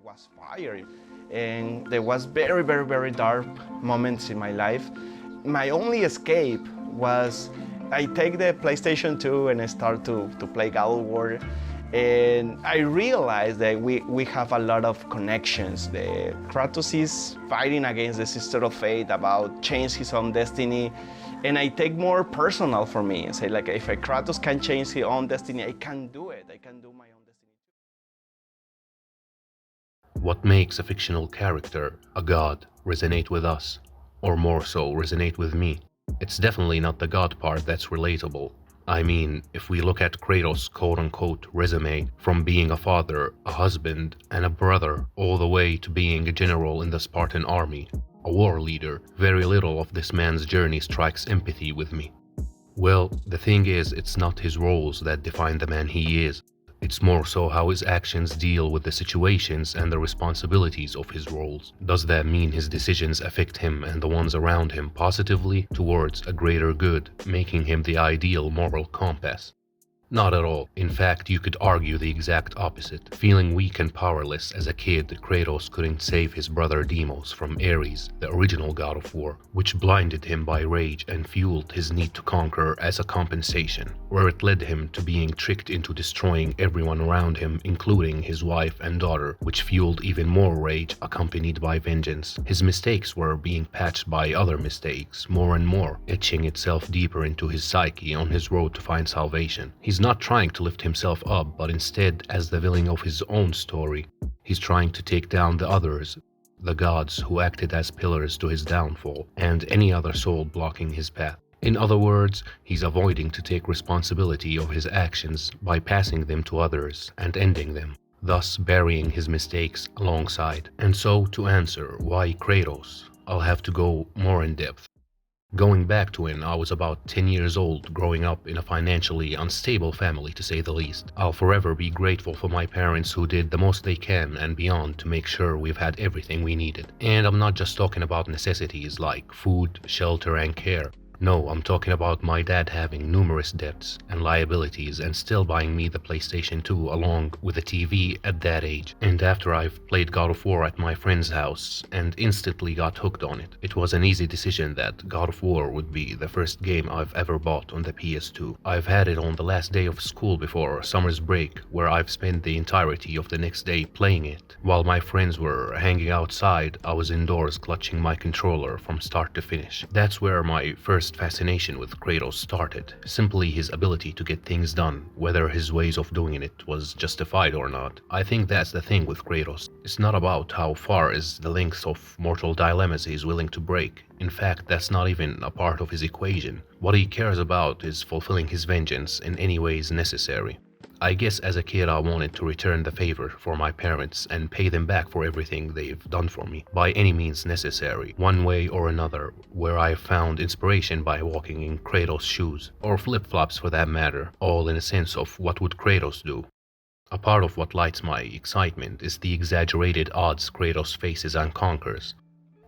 was fired, and there was very, very, very dark moments in my life. My only escape was I take the PlayStation 2 and I start to play God of War. And I realized that we have a lot of connections. Kratos is fighting against the Sister of Fate about change his own destiny. And I take more personal for me and say, like, if a Kratos can change his own destiny, I can do it. I can do my own destiny too. What makes a fictional character, a god, resonate with us? Or more so, resonate with me? It's definitely not the god part that's relatable. I mean, if we look at Kratos' quote-unquote resume, from being a father, a husband, and a brother, all the way to being a general in the Spartan army, a war leader, very little of this man's journey strikes empathy with me. Well, the thing is, it's not his roles that define the man he is. It's more so how his actions deal with the situations and the responsibilities of his roles. Does that mean his decisions affect him and the ones around him positively towards a greater good, making him the ideal moral compass? Not at all. In fact, you could argue the exact opposite. Feeling weak and powerless as a kid, Kratos couldn't save his brother Deimos from Ares, the original god of war, which blinded him by rage and fueled his need to conquer as a compensation, where it led him to being tricked into destroying everyone around him, including his wife and daughter, which fueled even more rage accompanied by vengeance. His mistakes were being patched by other mistakes, more and more, etching itself deeper into his psyche on his road to find salvation. He's not trying to lift himself up, but instead, as the villain of his own story, he's trying to take down the others, the gods who acted as pillars to his downfall, and any other soul blocking his path. In other words, he's avoiding to take responsibility of his actions by passing them to others and ending them, thus burying his mistakes alongside. And so, to answer why Kratos, I'll have to go more in depth. Going back to when I was about 10 years old, growing up in a financially unstable family to say the least, I'll forever be grateful for my parents who did the most they can and beyond to make sure we've had everything we needed. And I'm not just talking about necessities like food, shelter, and care. No, I'm talking about my dad having numerous debts and liabilities and still buying me the PlayStation 2 along with a TV at that age. And after I've played God of War at my friend's house and instantly got hooked on it, it was an easy decision that God of War would be the first game I've ever bought on the PS2. I've had it on the last day of school before summer's break, where I've spent the entirety of the next day playing it. While my friends were hanging outside, I was indoors clutching my controller from start to finish. That's where my first fascination with Kratos started. Simply his ability to get things done, whether his ways of doing it was justified or not. I think that's the thing with Kratos. It's not about how far is the length of mortal dilemmas he's willing to break. In fact, that's not even a part of his equation. What he cares about is fulfilling his vengeance in any ways necessary. I guess as a kid I wanted to return the favor for my parents and pay them back for everything they've done for me, by any means necessary, one way or another, where I found inspiration by walking in Kratos' shoes, or flip-flops for that matter, all in a sense of what would Kratos do. A part of what lights my excitement is the exaggerated odds Kratos faces and conquers.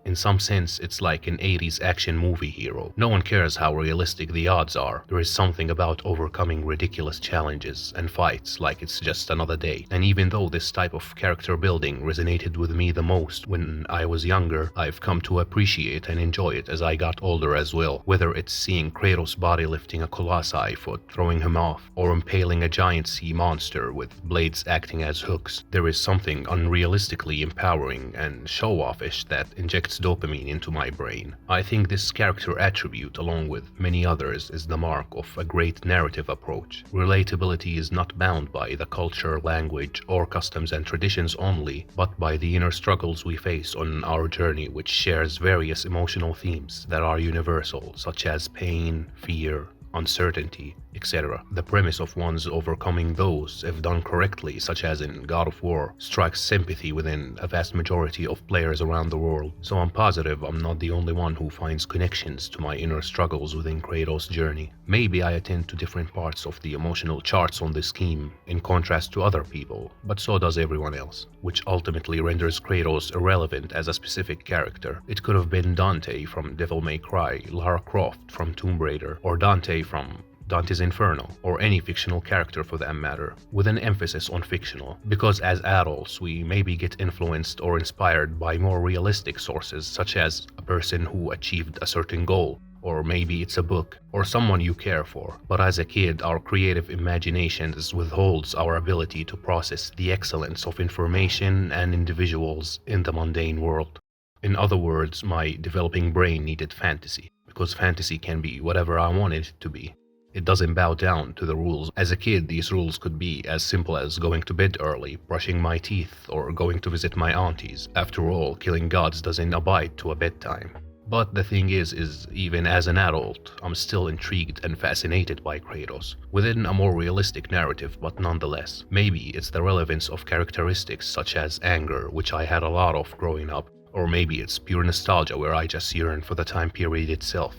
In some sense, it's like an 80s action movie hero. No one cares how realistic the odds are. There is something about overcoming ridiculous challenges and fights like it's just another day. And even though this type of character building resonated with me the most when I was younger, I've come to appreciate and enjoy it as I got older as well. Whether it's seeing Kratos body lifting a colossi foot, throwing him off, or impaling a giant sea monster with blades acting as hooks, there is something unrealistically empowering and show-offish that injects dopamine into my brain. I think this character attribute, along with many others, is the mark of a great narrative approach. Relatability is not bound by the culture, language, or customs and traditions only, but by the inner struggles we face on our journey, which shares various emotional themes that are universal, such as pain, fear, uncertainty, etc. The premise of one's overcoming those, if done correctly, such as in God of War, strikes sympathy within a vast majority of players around the world. So I'm positive I'm not the only one who finds connections to my inner struggles within Kratos' journey. Maybe I attend to different parts of the emotional charts on this scheme, in contrast to other people, but so does everyone else, which ultimately renders Kratos irrelevant as a specific character. It could have been Dante from Devil May Cry, Lara Croft from Tomb Raider, or Dante from Dante's Inferno, or any fictional character for that matter, with an emphasis on fictional, because as adults we maybe get influenced or inspired by more realistic sources such as a person who achieved a certain goal, or maybe it's a book, or someone you care for. But as a kid, our creative imaginations withholds our ability to process the excellence of information and individuals in the mundane world. In other words, my developing brain needed fantasy, because fantasy can be whatever I want it to be. It doesn't bow down to the rules. As a kid, these rules could be as simple as going to bed early, brushing my teeth, or going to visit my aunties. After all, killing gods doesn't abide to a bedtime. But the thing is even as an adult, I'm still intrigued and fascinated by Kratos, within a more realistic narrative, but nonetheless. Maybe it's the relevance of characteristics such as anger, which I had a lot of growing up, or maybe it's pure nostalgia where I just yearn for the time period itself.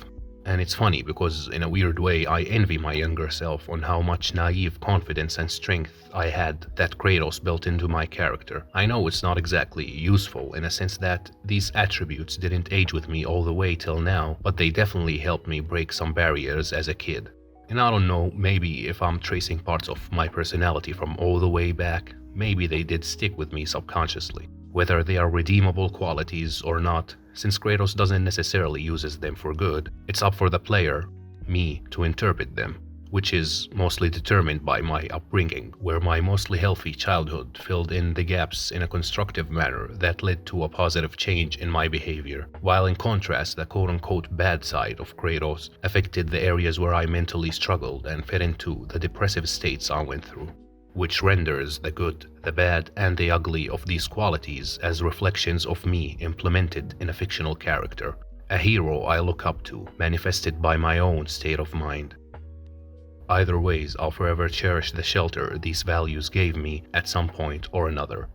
And it's funny because in a weird way I envy my younger self on how much naive confidence and strength I had that Kratos built into my character. I know it's not exactly useful in a sense that these attributes didn't age with me all the way till now, but they definitely helped me break some barriers as a kid. And I don't know, maybe if I'm tracing parts of my personality from all the way back, maybe they did stick with me subconsciously. Whether they are redeemable qualities or not, since Kratos doesn't necessarily uses them for good, it's up for the player, me, to interpret them, which is mostly determined by my upbringing, where my mostly healthy childhood filled in the gaps in a constructive manner that led to a positive change in my behavior, while in contrast the quote-unquote bad side of Kratos affected the areas where I mentally struggled and fed into the depressive states I went through, which renders the good, the bad, and the ugly of these qualities as reflections of me implemented in a fictional character, a hero I look up to, manifested by my own state of mind. Either ways, I'll forever cherish the shelter these values gave me at some point or another.